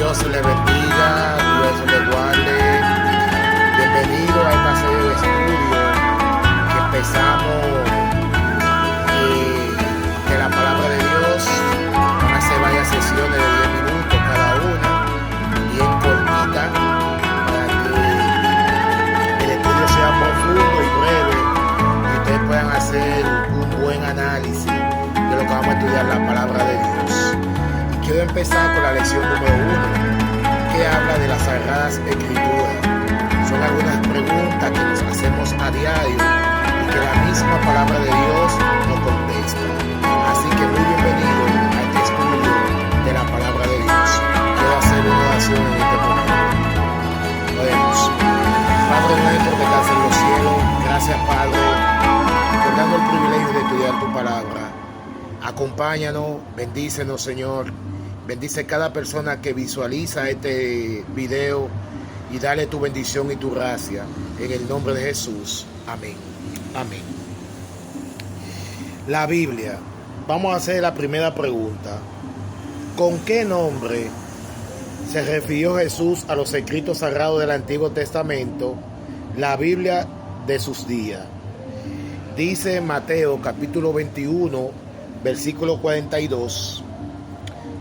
Dios le bendiga, Dios le guarde. Bienvenido a esta serie de estudios que empezamos de la palabra de Dios. Van a ser varias sesiones de 10 minutos cada una, bien cortita, para que el estudio sea profundo y breve y ustedes puedan hacer un buen análisis de lo que vamos a estudiar, la palabra de Dios. Quiero empezar con la lección número 1, que habla de las Sagradas Escrituras. Son algunas preguntas que nos hacemos a diario y que la misma palabra de Dios nos contesta. Así que muy bienvenido a este estudio de la palabra de Dios. Quiero hacer una oración en este momento. Oremos. Padre nuestro que estás en los cielos, gracias Padre por darnos el privilegio de estudiar tu palabra. Acompáñanos, bendícenos Señor. Bendice cada persona que visualiza este video y dale tu bendición y tu gracia en el nombre de Jesús. Amén. Amén. La Biblia. Vamos a hacer la primera pregunta. ¿Con qué nombre se refirió Jesús a los escritos sagrados del Antiguo Testamento, la Biblia de sus días? Dice Mateo capítulo 21, versículo 42.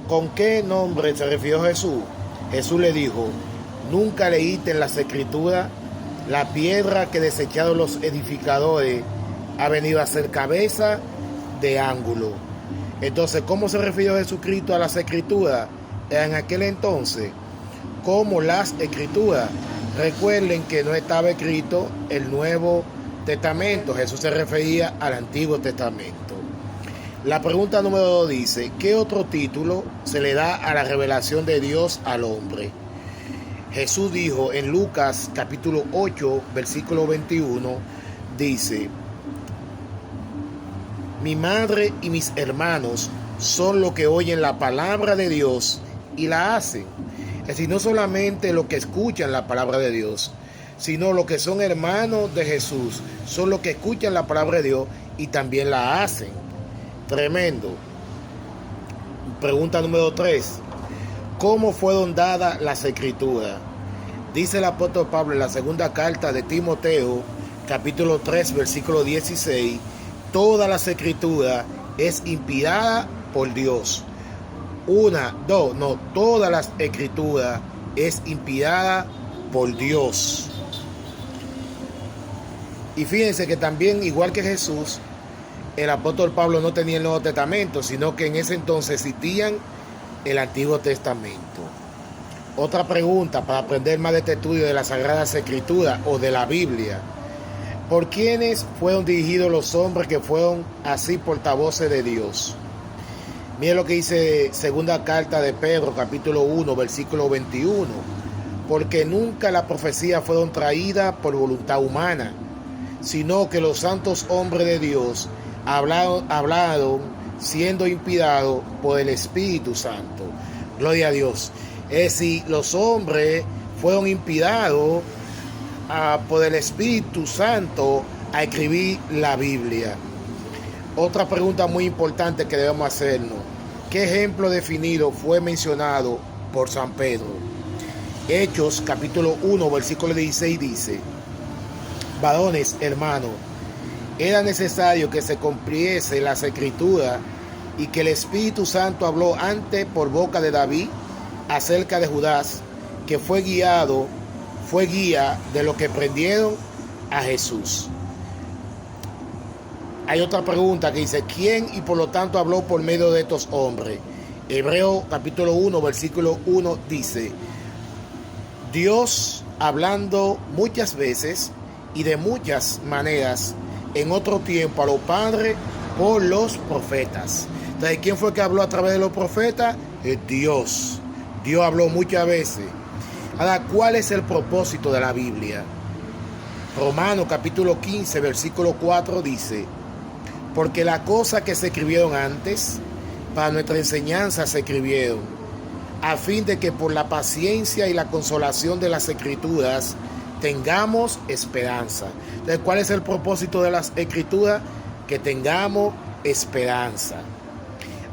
¿Con qué nombre se refirió Jesús? Jesús le dijo: ¿nunca leíste en las Escrituras? La piedra que desecharon los edificadores ha venido a ser cabeza de ángulo. Entonces, ¿cómo se refirió Jesucristo a las Escrituras en aquel entonces? Como las Escrituras. Recuerden que no estaba escrito el Nuevo Testamento. Jesús se refería al Antiguo Testamento. La pregunta número 2 dice: ¿qué otro título se le da a la revelación de Dios al hombre? Jesús dijo en Lucas capítulo 8, versículo 21, dice: mi madre y mis hermanos son los que oyen la palabra de Dios y la hacen. Es decir, no solamente los que escuchan la palabra de Dios, sino los que son hermanos de Jesús, son los que escuchan la palabra de Dios y también la hacen. Tremendo. Pregunta número 3. ¿Cómo fueron dadas las Escrituras? Dice el apóstol Pablo en la segunda carta de Timoteo, capítulo 3, versículo 16, todas las Escrituras es inspirada por Dios. Todas las Escrituras es inspirada por Dios. Y fíjense que también, igual que Jesús, el apóstol Pablo no tenía el Nuevo Testamento, sino que en ese entonces existían el Antiguo Testamento. Otra pregunta para aprender más de este estudio de las Sagradas Escrituras o de la Biblia: ¿por quiénes fueron dirigidos los hombres que fueron así portavoces de Dios? Miren lo que dice segunda carta de Pedro, capítulo 1, versículo 21. Porque nunca las profecías fueron traídas por voluntad humana, sino que los santos hombres de Dios hablaron siendo inspirados por el Espíritu Santo. Gloria a Dios. Es decir, los hombres fueron inspirados por el Espíritu Santo a escribir la Biblia. Otra pregunta muy importante que debemos hacernos: ¿qué ejemplo definido fue mencionado por San Pedro? Hechos capítulo 1, versículo 16 dice: varones, hermanos, era necesario que se cumpliese las Escrituras y que el Espíritu Santo habló antes por boca de David acerca de Judas, que fue guía de los que prendieron a Jesús. Hay otra pregunta que dice: ¿quién y por lo tanto habló por medio de estos hombres? Hebreo capítulo 1, versículo 1 dice: Dios hablando muchas veces y de muchas maneras en otro tiempo a los padres por los profetas. Entonces, ¿quién fue que habló a través de los profetas? Dios. Dios habló muchas veces. Ahora, ¿cuál es el propósito de la Biblia? Romanos capítulo 15, versículo 4 dice: porque las cosas que se escribieron antes, para nuestra enseñanza se escribieron, a fin de que por la paciencia y la consolación de las Escrituras tengamos esperanza. Entonces, ¿cuál es el propósito de las Escrituras? Que tengamos esperanza.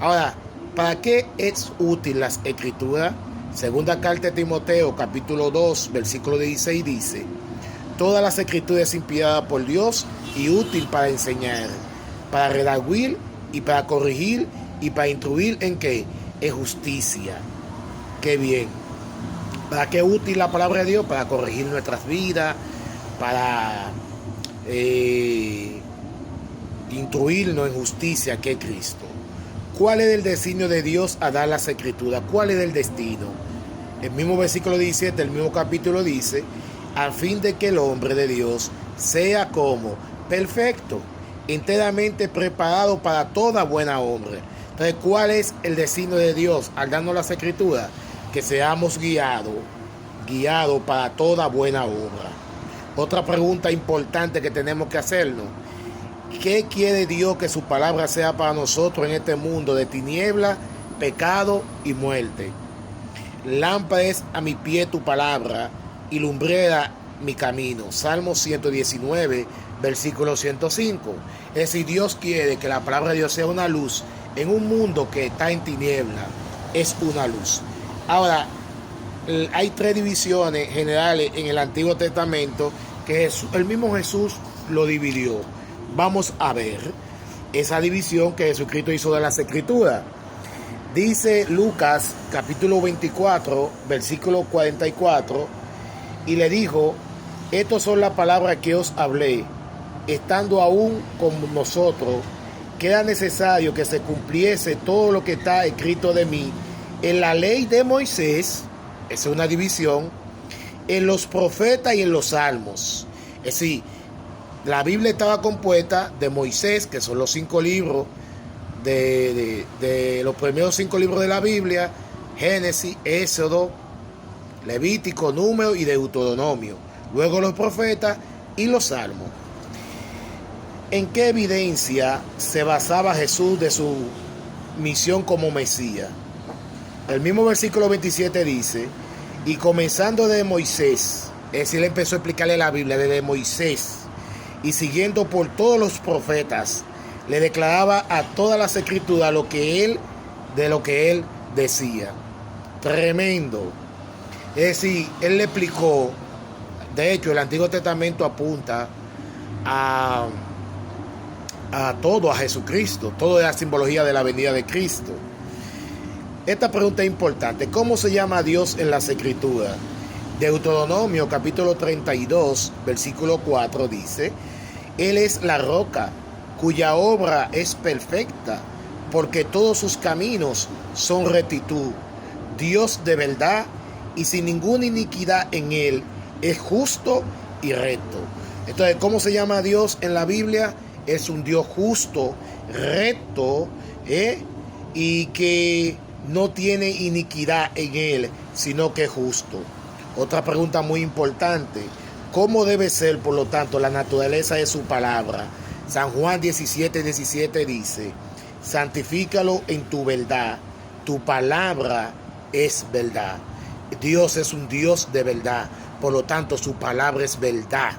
Ahora, ¿para qué es útil las Escrituras? Segunda carta de Timoteo, capítulo 2, versículo 16 dice: todas las escrituras inspiradas por Dios y útil para enseñar, para redarguir y para corregir y para instruir en qué, en justicia. Qué bien. ¿Para qué es útil la palabra de Dios? Para corregir nuestras vidas, para instruirnos en justicia, que es Cristo. ¿Cuál es el designio de Dios a dar las escrituras? ¿Cuál es el destino? El mismo versículo 17 del mismo capítulo dice: a fin de que el hombre de Dios sea como perfecto, enteramente preparado para toda buena obra. Entonces, ¿cuál es el designio de Dios al darnos las escrituras? Que seamos guiados para toda buena obra. Otra pregunta importante que tenemos que hacernos: ¿qué quiere Dios que su palabra sea para nosotros en este mundo de tinieblas, pecado y muerte? Lámpara es a mi pie tu palabra y lumbrera mi camino. Salmo 119, versículo 105. Es decir, Dios quiere que la palabra de Dios sea una luz en un mundo que está en tiniebla. Es una luz. Ahora, hay tres divisiones generales en el Antiguo Testamento que el mismo Jesús lo dividió. Vamos a ver esa división que Jesucristo hizo de las Escrituras. Dice Lucas capítulo 24, versículo 44, y le dijo: estas son las palabras que os hablé, estando aún con nosotros, que era necesario que se cumpliese todo lo que está escrito de mí en la ley de Moisés, esa es una división, en los profetas y en los salmos. Es decir, la Biblia estaba compuesta de Moisés, que son los 5 libros, de los primeros 5 libros de la Biblia: Génesis, Éxodo, Levítico, Número y Deuteronomio. Luego los profetas y los salmos. ¿En qué evidencia se basaba Jesús de su misión como Mesías? El mismo versículo 27 dice: y comenzando de Moisés, es decir, él empezó a explicarle la Biblia desde Moisés, y siguiendo por todos los profetas, le declaraba a todas las escrituras de lo que él decía. Tremendo. Es decir, él le explicó. De hecho, el Antiguo Testamento apunta a todo, a Jesucristo. Todo es la simbología de la venida de Cristo. Esta pregunta es importante: ¿cómo se llama a Dios en las Escrituras? Deuteronomio capítulo 32, versículo 4 dice: Él es la roca, cuya obra es perfecta, porque todos sus caminos son rectitud. Dios de verdad y sin ninguna iniquidad en él, es justo y recto. Entonces, ¿cómo se llama Dios en la Biblia? Es un Dios justo, recto, y que no tiene iniquidad en él, sino que es justo. Otra pregunta muy importante: ¿cómo debe ser, por lo tanto, la naturaleza de su palabra? San Juan 17:17 dice: santifícalo en tu verdad, tu palabra es verdad. Dios es un Dios de verdad, por lo tanto su palabra es verdad.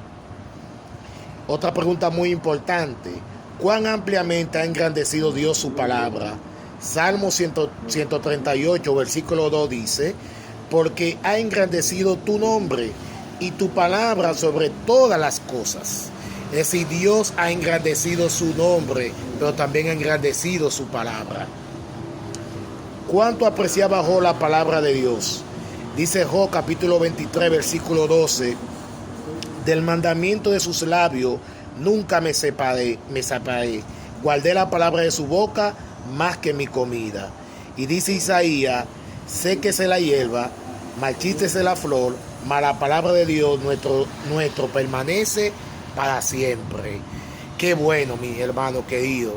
Otra pregunta muy importante: ¿cuán ampliamente ha engrandecido Dios su palabra? Salmo 138, versículo 2 dice: porque ha engrandecido tu nombre y tu palabra sobre todas las cosas. Es decir, Dios ha engrandecido su nombre, pero también ha engrandecido su palabra. ¿Cuánto apreciaba Job la palabra de Dios? Dice Job capítulo 23, versículo 12: del mandamiento de sus labios nunca me separé. Guardé la palabra de su boca más que mi comida. Y dice Isaías: séquese la hierba, marchítese la flor, mas la palabra de Dios nuestro permanece para siempre. Qué bueno, mi hermano querido.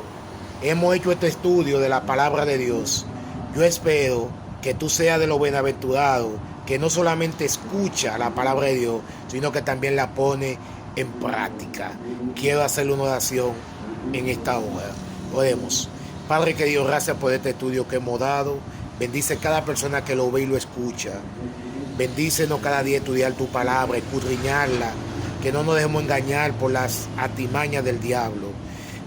Hemos hecho este estudio de la palabra de Dios. Yo espero que tú seas de los bienaventurados, que no solamente escucha la palabra de Dios, sino que también la pone en práctica. Quiero hacerle una oración en esta hora. Oremos. Padre querido, gracias por este estudio que hemos dado. Bendice cada persona que lo ve y lo escucha. Bendícenos cada día estudiar tu palabra, escudriñarla, que no nos dejemos engañar por las artimañas del diablo.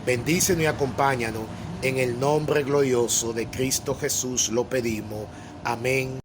Bendícenos y acompáñanos. En el nombre glorioso de Cristo Jesús lo pedimos. Amén.